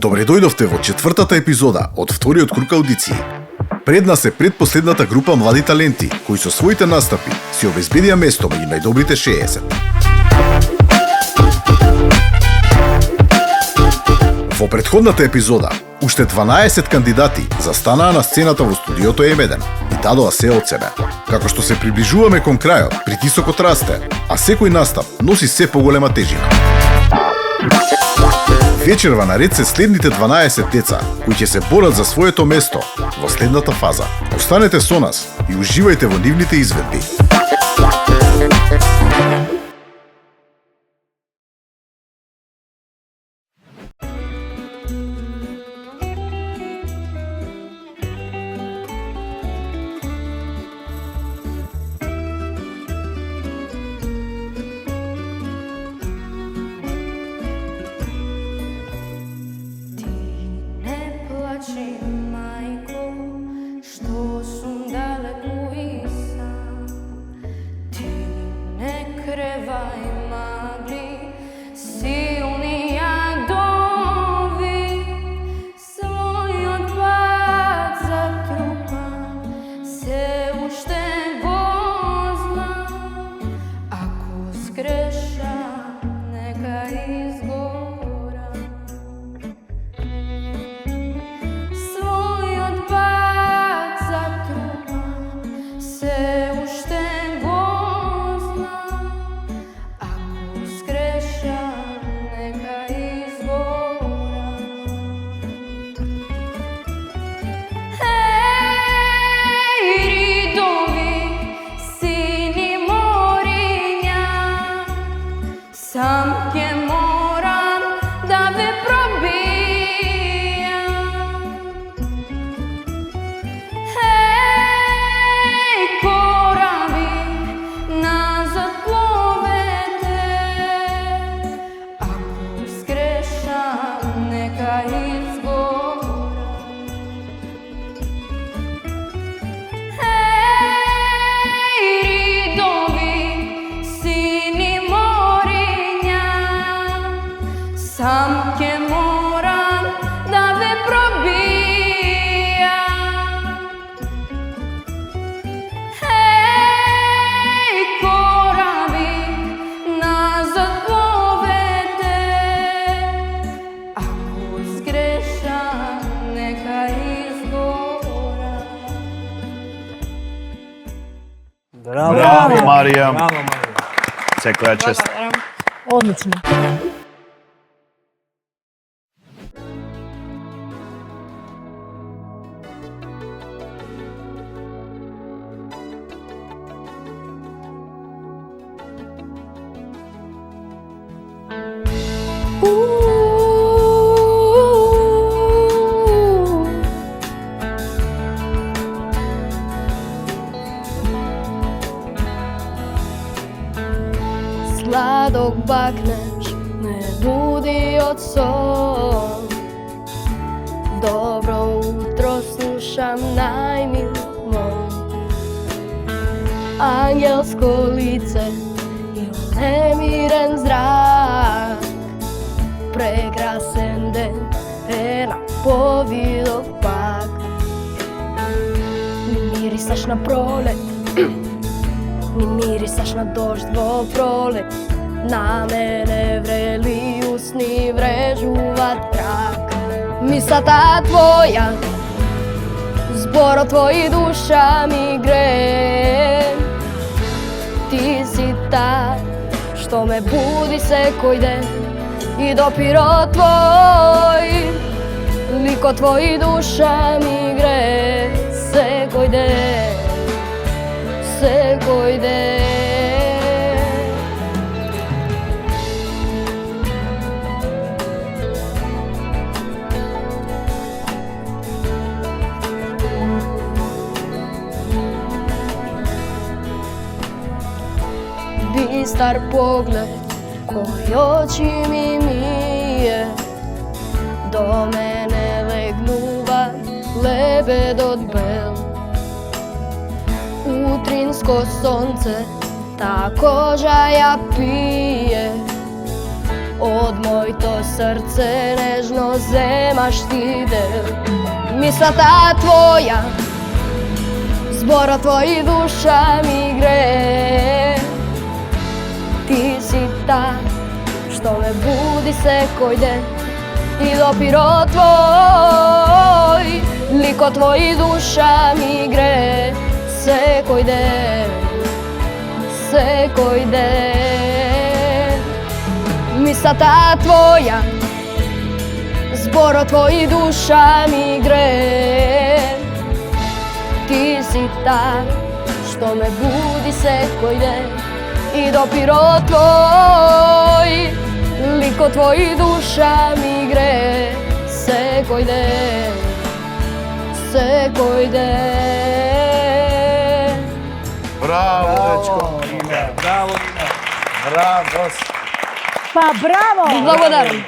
Добре дојдовте во четвртата епизода од вториот круг аудиции. Пред нас е предпоследната група млади таленти, кои со своите настапи си обезбедија место меѓу најдобрите 60. Во претходната епизода, уште 12 кандидати застанаа на сцената во студиото М1 и дадоа се од себе. Како што се приближуваме кон крајот, притисокот расте, а секој настап носи се поголема тежина. Вечерва наред се следните 12 деца, кои ќе се борат за своето место во следната фаза. Останете со нас и уживајте во нивните изведби. Браво, Марија. Секоја чест. Одлично. Sladok bakneš, me budi od сон. Dobro utro slušam najmil moj. Angelsko lice i nemiren zrak. Prekrasen den na povidov pak. Mi mirisaš na prolet, mi mirisaš na dožd vo prolет. Na mene vreli usni vrežuva trak. Мислата твоја, зборот твој душа ми гре. Ти си та што ме буди секој ден и допирот твој, ликот твој душа ми гре секој ден, секој ден. Бистар поглед, кој очи ми мие, до мене легнува лебедот бел. Утринско сонце, та кожа ја пие, од моето срце нежно земаш ти дел. Мислата твоја, зборот твој душа ми гре. Ти си та што ме буди секој ден и допирот твој, ликот твој душа ми гре секој ден, секој ден. Мислата твоја, зборот твој душа ми гре. Ти си та што ме буди секој ден и допирот твој, ликот твој душа ми гре секој ден, секој ден. Браво, дечко! Браво, браво! Па браво! Ви благодарам.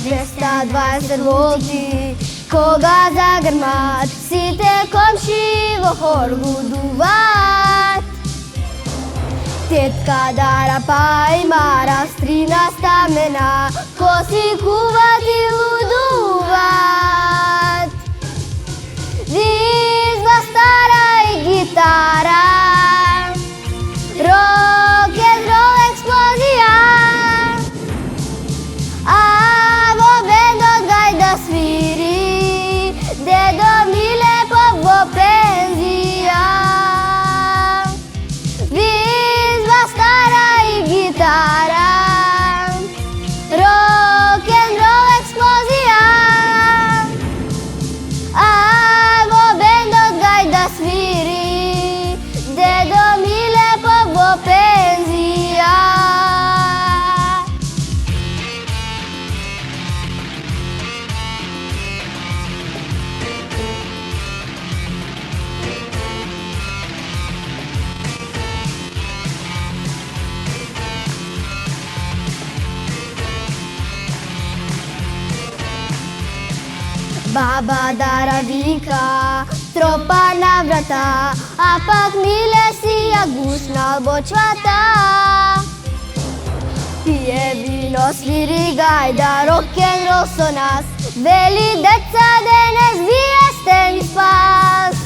Двеста волти, кога загрмат, сите комши во хор лудуваат. Тетка Дара па и Мара, стрина стамена, коси куват и лудуваат. Визва стара и гитара, рок-н-рол експлозија. Свири, дедо Миле поп во пензија. Визва стара и гитара, рок-н-рол експлозија. А во бендот гај да свири, дедо Миле поп во пензија. Баба Дара вика, тропа на врата, а пак Миле си ја гушнал бочвата. Пие вино, свири гајда, рок-н-рол со нас, вели деца денес вие сте ми спас.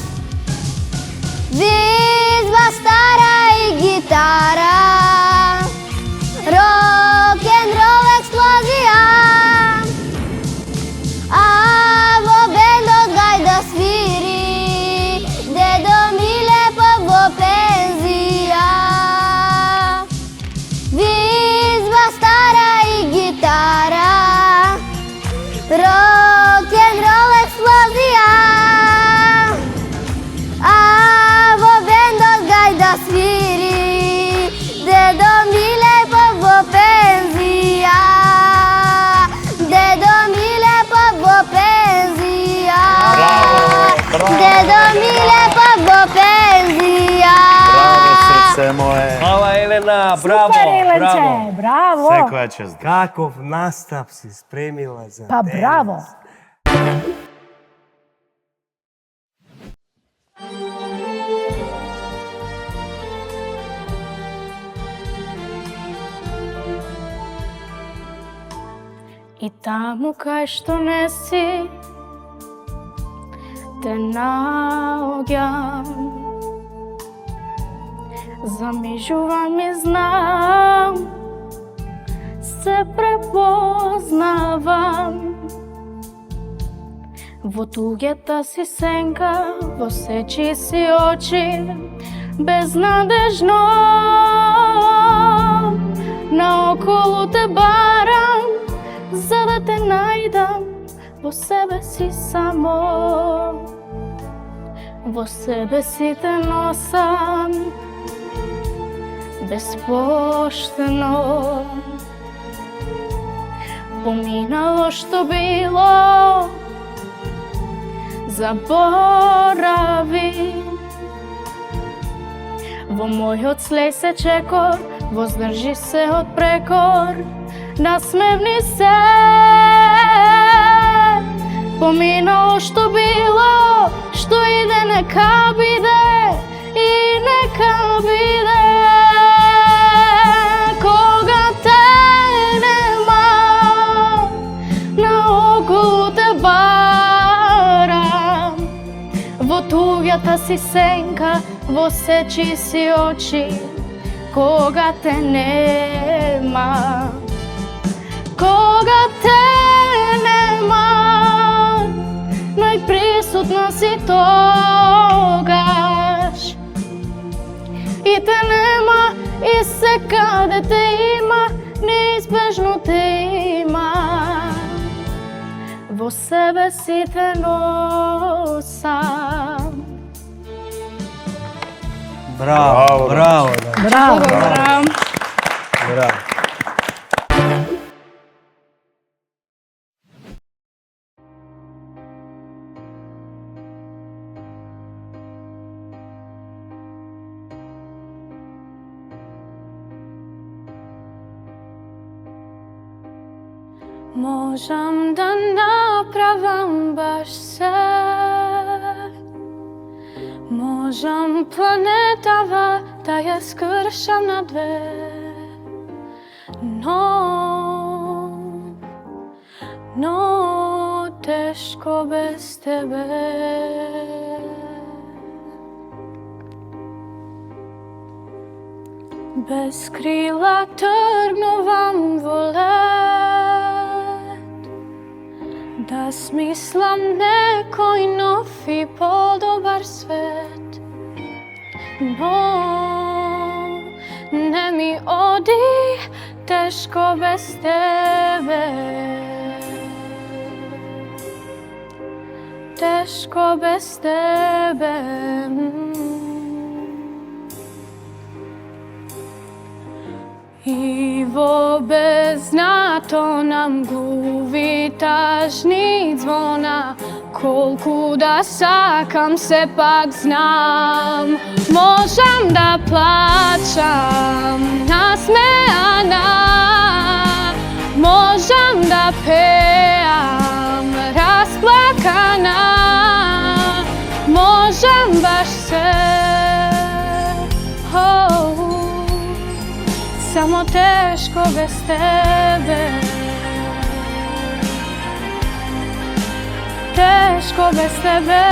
Визва стара и гитара, рок-н-рол експлозија. Свири, дедо Миле поп во пензија. Визва стара и гитара, рок-н-рол експлозија. А во бендот гај да свири, дедо Миле поп во пензија. Дедо Миле поп во пензија. Дедо Миле поп во пензија. Браво, срце мое! Мала Елена, браво, Супер, Еленче, браво! браво! Секоја чест. Каков настап си спремила за Па денес. браво! И таму кај што не си, те наоѓам. Замижувам и знам, се препознавам. Во туѓата си сенка, во сечи си очи, безнадежно наоколу те барам, за да те најдам во себе си само. Во себе си те носам безпоштено. Поминало што било, заборави. Во мојот слеј се чекор, воздржи се од прекор, насмевни се. Поминало што било, што иде нека биде и нека биде. Кога те нема, наоколу те барам, во туѓата си сенка, во сечи си очи, кога те нема. Кога те нема, најприсутна си тогаш. И те нема, и секаде те има, неизбежно те има. Во себе си те носам. Браво, браво, да. Браво. Благодарам. Браво. Можам да направам баш се, можам планетава да ја скршам на две, но тешко без тебе. Без крила тргнувам во лед, да смислам некој нов и подобар свет. Но не ми оди тешко без тебе. Тешко без тебе. И во беззнато нам гуви тажни звона, колку да сакам сепак знам. Можам да плачам насмеана, можам да пеам расплакана, можам баш се. Само тешко без тебе. Тешко без тебе.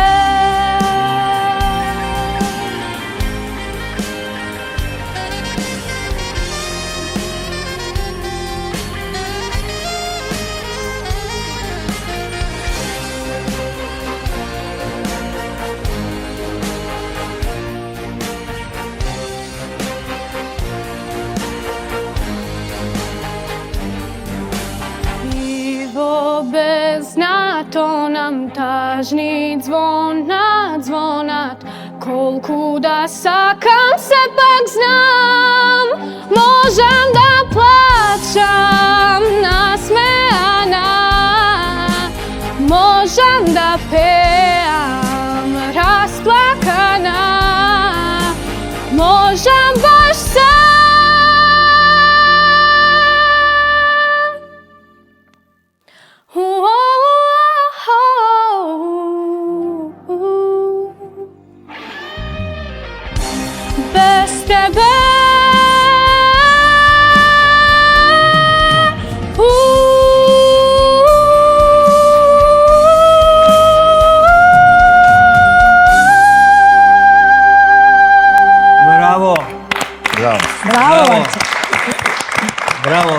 Беззнато нам тажни звонат, колку да сакам сепак знам. Можам да плачам насмеана, можам да пеам расплакана, можам баш се. Без тебе. Браво. Браво. Браво. Браво.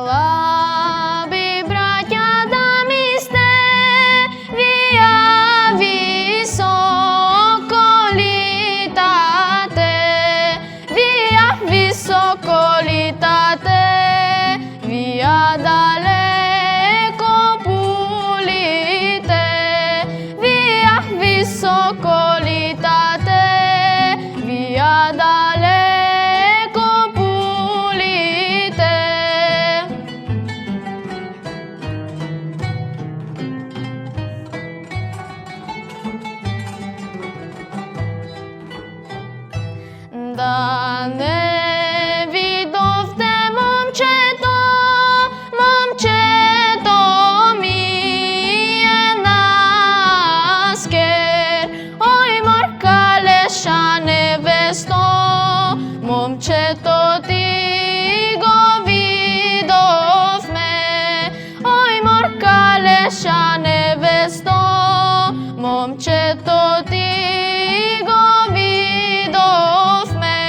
Галаби браќа да ми сте, вија високо литате, вија високо литате, вија далеко пулите, вија високо литате, вија далеко пулите. Да не видовте момчето, момчето ми е наскер. Ој морка леша невесто, момчето ти го видовме. Ој морка леша невесто, момчето ти го видовме.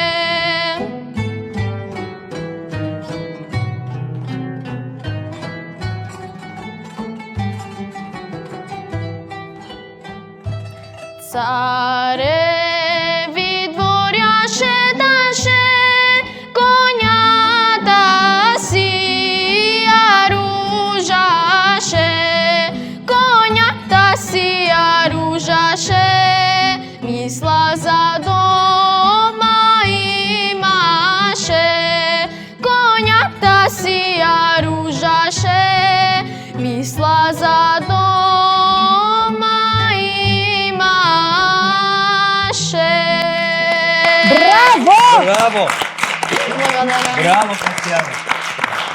Цареви дворја шеташе, коњата си ја ружаше, коњата си ја ружаше, мисла за дома имаше, коњата си ја ружаше, мисла за дома имаше. Браво! Браво! Благодарам. Браво, Татјана.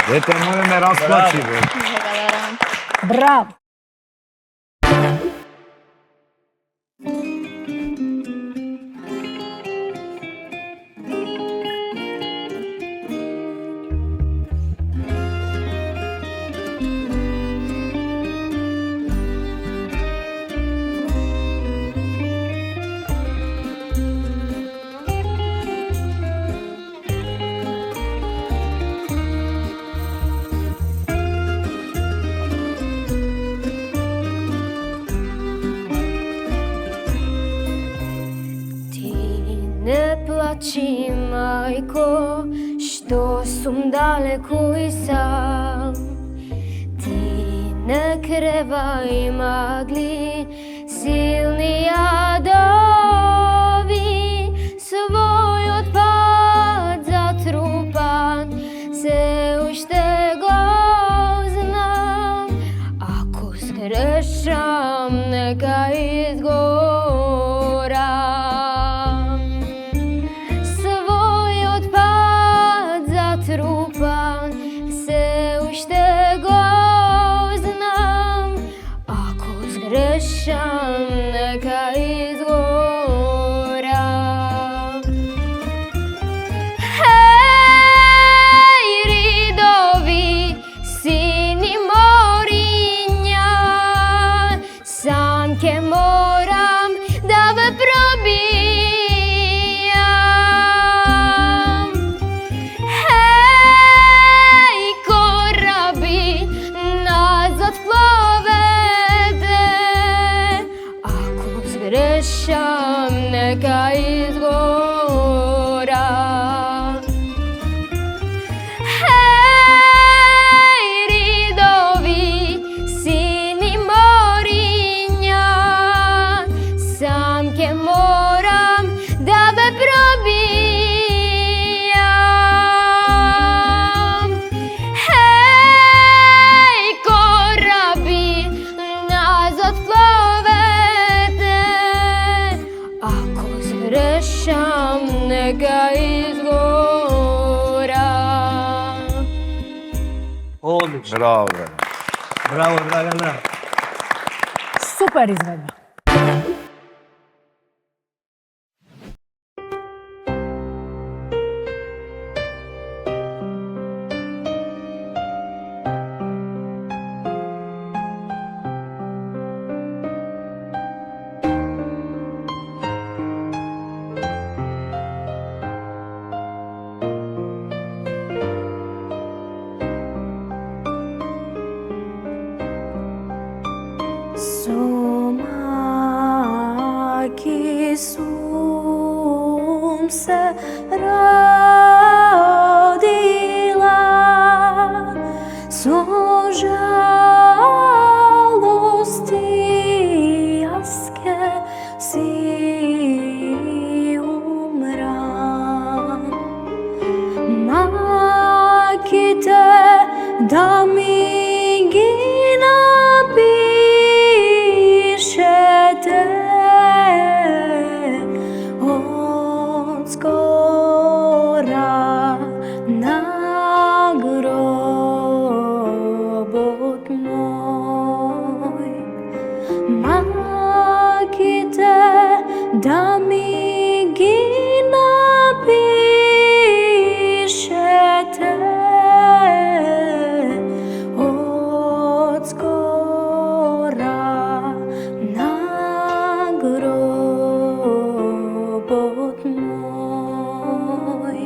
Дете моје ме расплачи, бе. Благодарам. Браво! Не плачи, мајко, што сум далеку и сам. Ти не кревај магли, силни јадови, својот пат затрупан, се уште го знам. Ако сгрешам, нека изгорам. Својот пат затрупан, се уште го знам. Ако сгрешам, нека изгорам. Хеј, ридови, сини мориња, сам ке морам да ве пробијам. Хеј, кораби, назад пловете, ако сгрешам, нека изгорам. Хеј, ридови, сини мориња, сам ке морам да ве пробијам. Хеј, кораби, назад пловете, ако сгрешам, нека изгорам. Одлично. Браво, бе. Браво, Драган, браво. Супер изведба. родила, со жалости јас ке си умрам. Маките да ми ги напишете од скора на гробот мој. Маките да ми ги напишете од скора на гробот мој.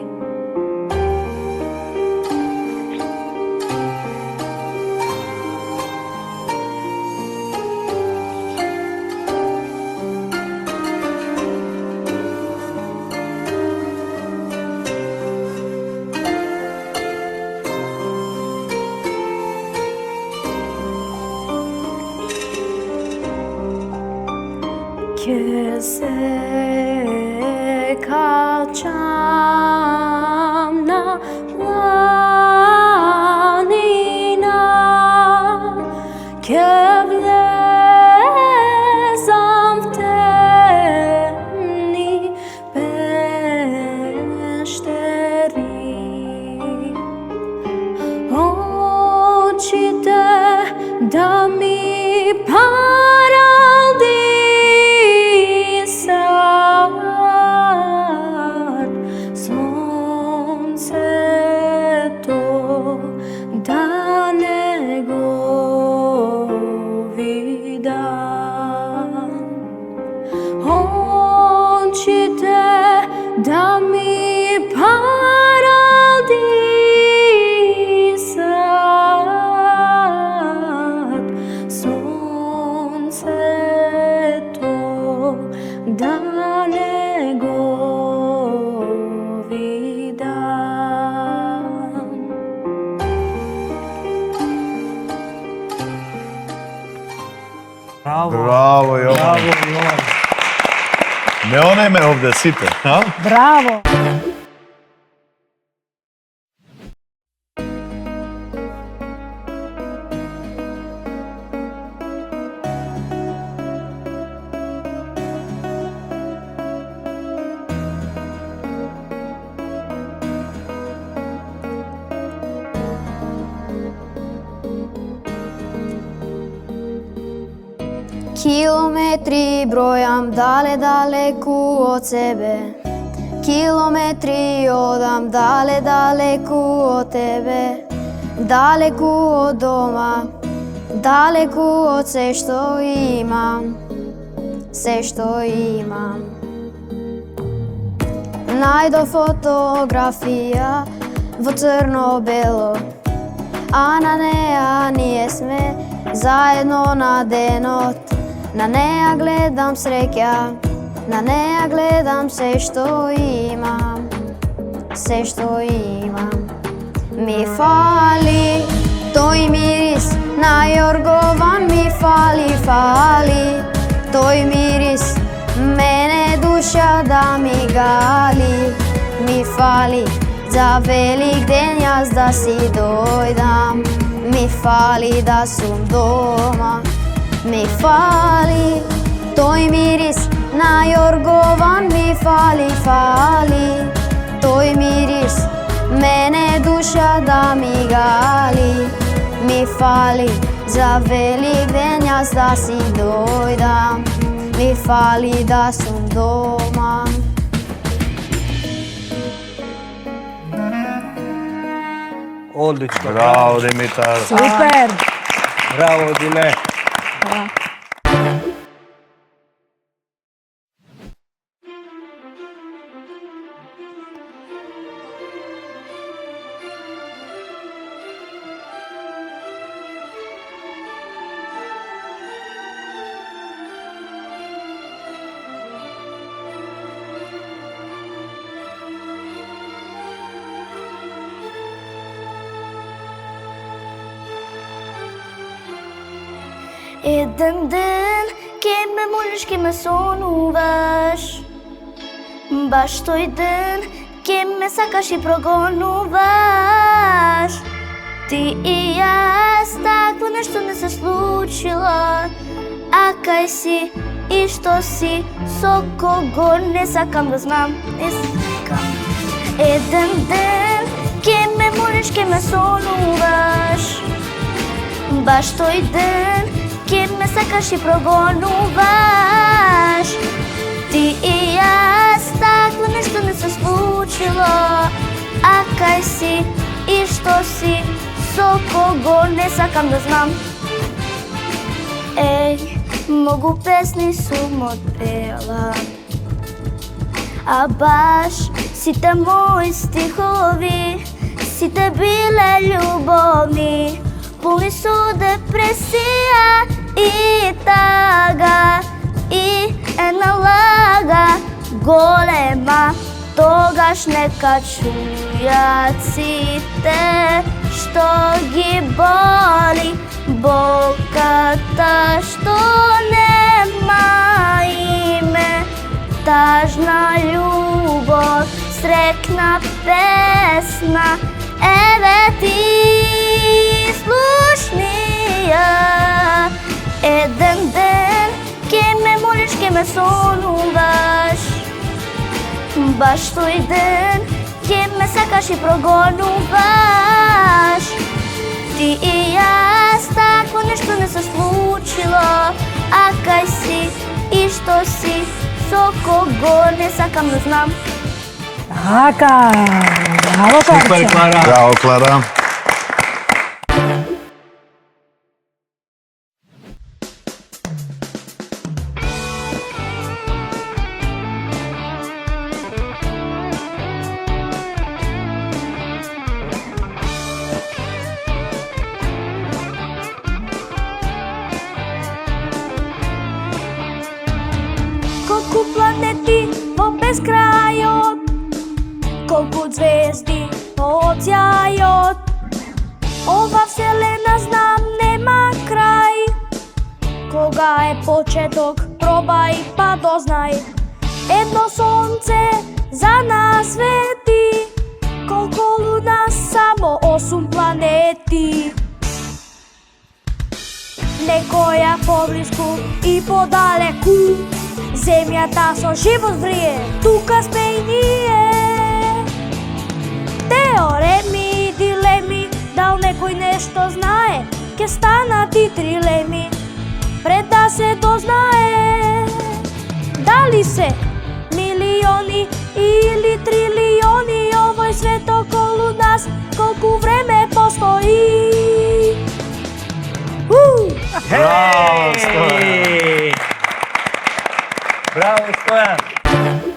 Ке се качам на планина, ке влезам в темни пештери. Очите да ми паралдисат, сонцето да не го видам. Очите да ми паралдисат, сонцето да не го видам. Браво. Браво, Јован. Браво, Јован. Не онеме овде сите, а? Браво! Километри бројам далеку од себе, километри одам далеку од тебе, далеку од дома, далеку од се што имам, се што имам. Најдов фотографија во црно-бело, а на неа ние сме заедно на денот. На неа гледам среќа, на неа гледам се што имам, се што имам. Ми фали тој мирис на јоргован, ми фали, фали тој мирис, мене душа да ми гали. Ми фали за велик ден јас да си дојдам, ми фали да сум дома. Mi fali тој мирис на јоргован, ми фали, фали тој мирис, мене душа да ми гали. Ми фали за велик ден јас да си дојдам, ми фали да сум дома. Одлично. Браво, Димитар. Супер! Браво, Диле. Еден ден ке ме молиш, ке ме сонуваш. Баш тој ден ке ме сакаш и прогонуваш. Ти и јас такво нешто не се случило. А кај си и што си, со кого не сакам да знам, не сакам. Еден ден ке ме молиш, ке ме сонуваш. Баш тој ден ке ме сакаш и прогонуваш. Ти и јас такво нешто не се случило. А кај си и што си, со кого не сакам да знам. Еј, многу песни сум отпела, а баш сите мои стихови, сите биле љубовни, пуни со депресија и тага, и една лага голема. Тогаш нека чујат сите што ги боли болката што нема име. Тажна љубов, срекна песна, еве ти слушни ја. Еден ден ке ме молиш, ке ме сонуваш. Баш тој ден ке ме сакаш и прогонуваш. Ти и јас такво нешто не се случило. А кај си и што си, со кого не сакам да знам. Така, браво, Супер, Карче. Клара. Браво, Клара. Колку планети во безкрајот, колку звезди од јајот. Ова вселена знам нема крај. Кога е почеток, пробај па дознај. Едно сонце за нас свети, колку луна само 8 планети. Некоја поблиску и подалеку, земјата со живот врие, тука сме и ние. Теореми и дилеми, дал некој нешто знае, ке станат и трилеми, пред да се дознае. Дали се милиони или трилиони, овој свет околу нас, колку време постои. Браво, Стојан. Браво, Стојан.